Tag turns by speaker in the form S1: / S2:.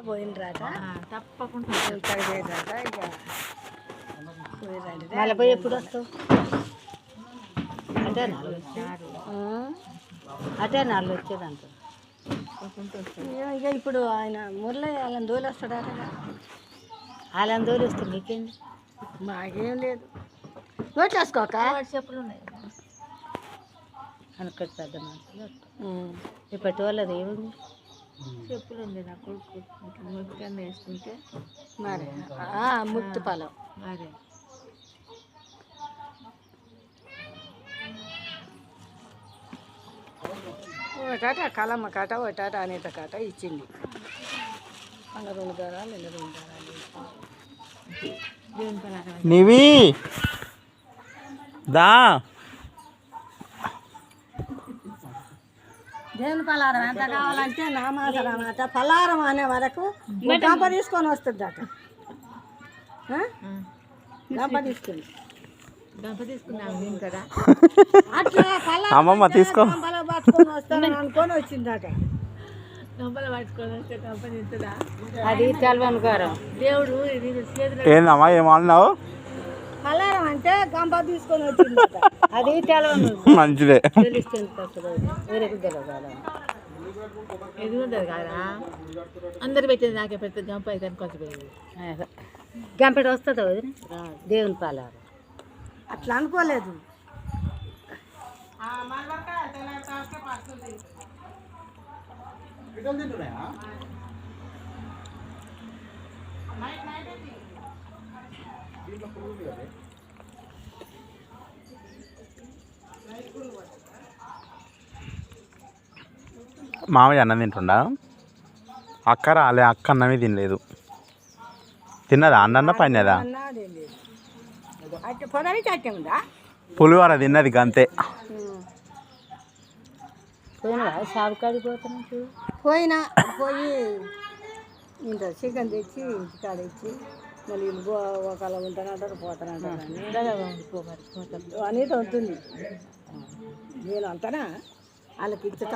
S1: పోయినరాట
S2: తప్పకుండా
S1: పోయినరాట ఇక
S2: మళ్ళీ పోయి ఎప్పుడు వస్తావు? అటే నాలుగు వచ్చేదంట.
S1: ఇక ఇప్పుడు ఆయన మురళి వాళ్ళని దోలి వస్తాడట.
S2: వాళ్ళని దూరం వస్తుంది నీకేంది?
S1: మాకేం లేదు. నోట్లు వేసుకోక
S2: చెప్పులు ఉన్నాయి అనుకోటి పెద్ద మనుషులు ఇప్పటి వాళ్ళది ఏముంది? చెప్పులు ఉంది నా కొడుకు ముట్టుకన్నా వేసుకుంటే
S1: మరి ముక్తి పొలం
S2: మరి
S1: ఒకటాట కలమ్మ కాట ఒకటాట అనేత కాట ఇచ్చింది. అలా 2 దారాలు ఇలా 2 దారాలు
S3: నీవి దా
S1: దేవుని పలారం ఎంత కావాలంటే నామాసరం అన్నమాట. పలారం అనే వరకు గంప తీసుకొని వస్తుందట. గంప తీసుకుని
S2: కదా
S1: అట్లా
S3: అమ్మమ్మ తీసుకో
S1: గంపలో పట్టుకొని వస్తాను అనుకొని వచ్చిందట.
S2: గంపలు పట్టుకొని వస్తే గంప తింటుందా?
S1: అది తెలవనుకోరం.
S2: దేవుడు ఇది చేతులు
S3: ఏందమ్మా ఏమన్నావు?
S1: పలారం అంటే గంప తీసుకొని వచ్చిందట.
S2: అది తెలవను
S3: మంచిదే.
S1: తెలుస్తుంది వేరేకు తెలియదు.
S2: ఇది ఉంటుంది కదా అందరు పెట్టేది నాకే పెడుతుంది. గంప అయితే కొంచెం పోయింది
S1: గంపెట వస్తుంది వదిన దేవుని పలారం. అట్లా అనుకోలేదు.
S3: మామయ్య అన్నం తింటుండా? అక్క రాలే, అక్క అన్నమే తినలేదు. తిన్నదా అన్న పైనదా?
S1: పొదవి చట్టే ఉందా?
S3: పులిహోర తిన్నది గంతే.
S2: పోయినా షాపు కాడికి పోతున్నాం చూడు.
S1: పోయి ఇంత చికెన్ తెచ్చి ఇంటికాడ ఇచ్చి మళ్ళీ ఒకలా ఉంటానంటారు పోతానంటారు అని ఉంటుంది. నేను అంతనా వాళ్ళకి ఇచ్చేట